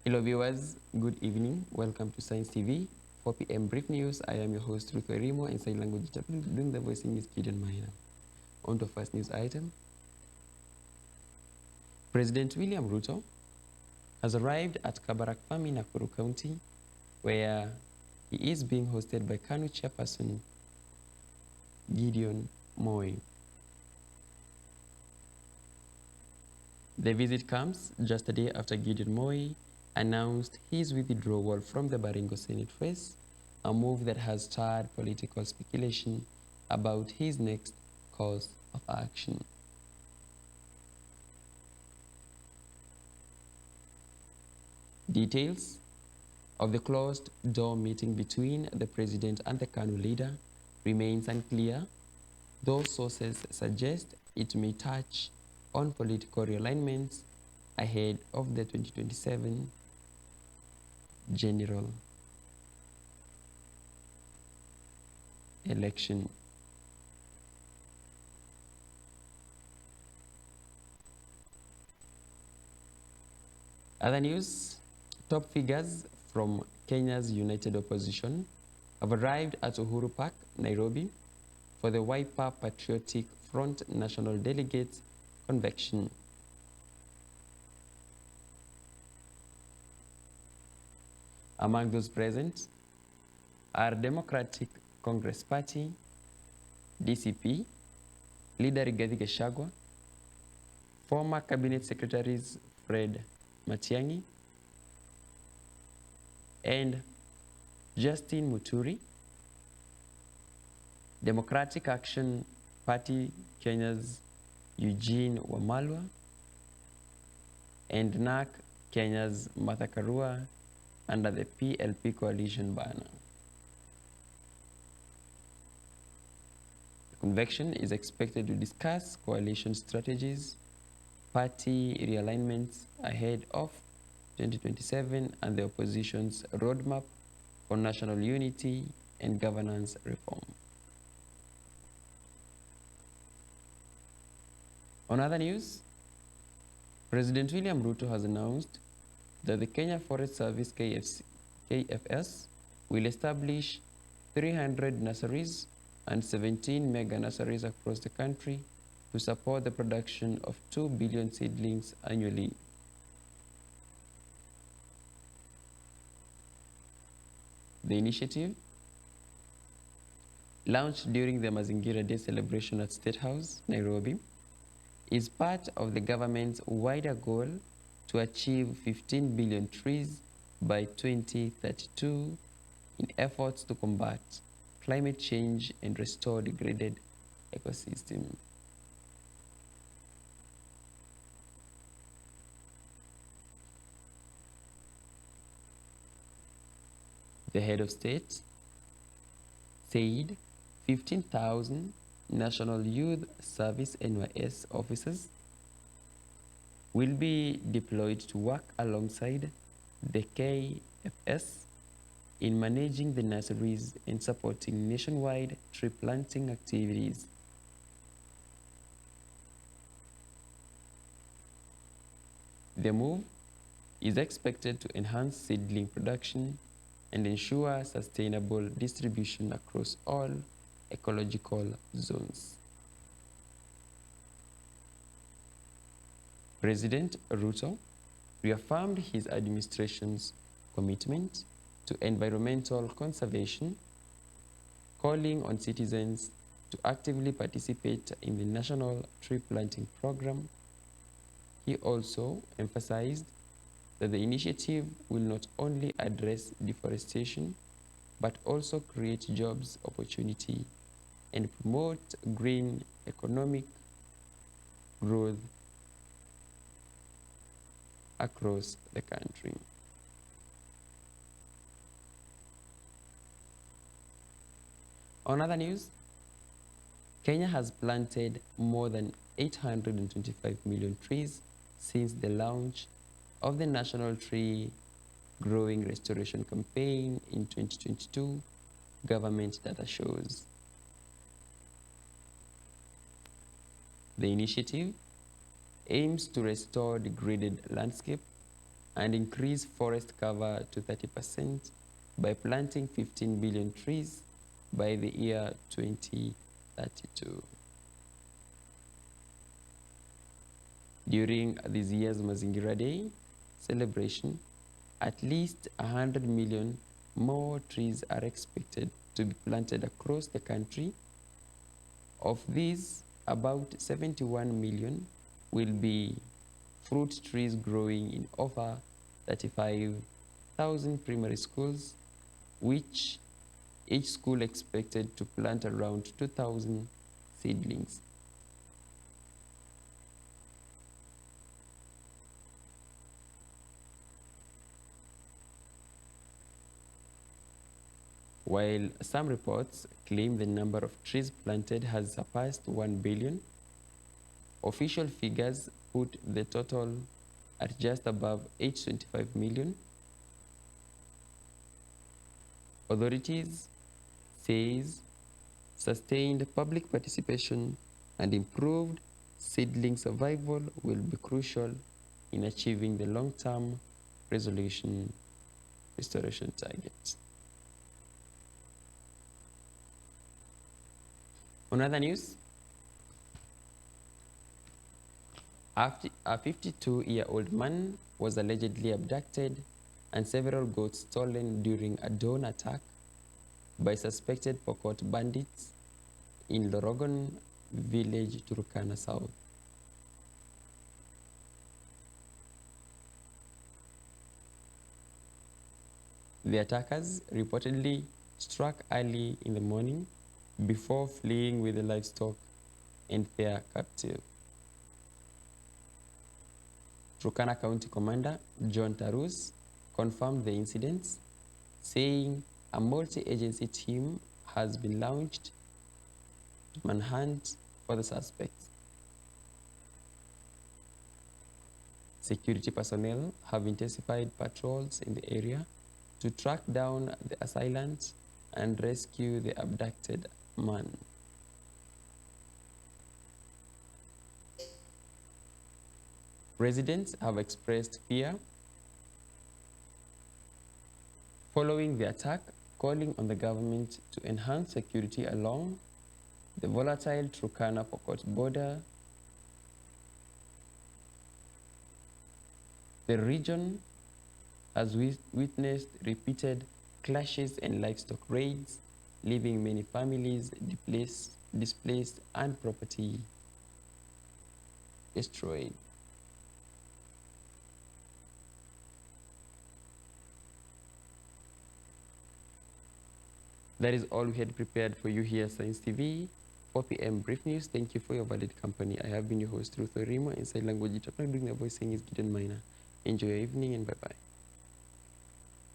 Hello viewers, good evening. Welcome to Science TV, 4 p.m. Brief News. I am your host Ruto Rimo and sign language interpreter doing the voicing is Gideon Maina. On to first news item. President William Ruto has arrived at Kabarak Farm in Nakuru County, where he is being hosted by KANU chairperson Gideon Moi. The visit comes just a day after Gideon Moi announced his withdrawal from the Baringo Senate race, a move that has stirred political speculation about his next course of action. Details of the closed-door meeting between the president and the KANU leader remains unclear, though sources suggest it may touch on political realignments ahead of the 2027 general election. Other news, top figures from Kenya's United Opposition have arrived at Uhuru Park, Nairobi, for the Wiper Patriotic Front National Delegates Convention. Among those present are Democratic Congress Party, DCP, leader Rigathi Gachagua, former Cabinet Secretaries Fred Matiang'i, and Justin Muturi, Democratic Action Party Kenya's Eugene Wamalwa, and NAC Kenya's Martha Karua under the PLP coalition banner. The convention is expected to discuss coalition strategies, party realignments ahead of 2027 and the opposition's roadmap for national unity and governance reform. On other news, President William Ruto has announced that the Kenya Forest Service KFS will establish 300 nurseries and 17 mega nurseries across the country to support the production of 2 billion seedlings annually. The initiative, launched during the Mazingira Day celebration at State House, Nairobi, is part of the government's wider goal to achieve 15 billion trees by 2032 in efforts to combat climate change and restore degraded ecosystems. The head of state said 15,000 National Youth Service NYS officers will be deployed to work alongside the KFS in managing the nurseries and supporting nationwide tree planting activities. The move is expected to enhance seedling production and ensure sustainable distribution across all ecological zones. President Ruto reaffirmed his administration's commitment to environmental conservation, calling on citizens to actively participate in the National Tree Planting Program. He also emphasized that the initiative will not only address deforestation, but also create jobs opportunity and promote green economic growth across the country. On other news, Kenya has planted more than 825 million trees since the launch of the National Tree Growing Restoration Campaign in 2022, government data shows. The initiative aims to restore degraded landscape and increase forest cover to 30% by planting 15 billion trees by the year 2032. During this year's Mazingira Day celebration, at least 100 million more trees are expected to be planted across the country. Of these, about 71 million will be fruit trees growing in over 35,000 primary schools, which each school expected to plant around 2,000 seedlings. While some reports claim the number of trees planted has surpassed 1 billion, official figures put the total at just above 825 million. Authorities says sustained public participation and improved seedling survival will be crucial in achieving the long-term restoration targets. On other news, a 52-year-old man was allegedly abducted and several goats stolen during a dawn attack by suspected Pokot bandits in Lorogon village, Turkana South. The attackers reportedly struck early in the morning before fleeing with the livestock and their captive. Turkana County Commander John Tarus confirmed the incidents, saying a multi-agency team has been launched to manhunt for the suspects. Security personnel have intensified patrols in the area to track down the assailants and rescue the abducted man. Residents have expressed fear following the attack, calling on the government to enhance security along the volatile Turkana-Pokot border. The region has witnessed repeated clashes and livestock raids, leaving many families displaced and property destroyed. That is all we had prepared for you here, Science TV. 4 p.m. brief news. Thank you for your valid company. I have been your host, Ruth Orimo. Inside language, doing the voicing is Gideon Minor. Enjoy your evening and bye-bye.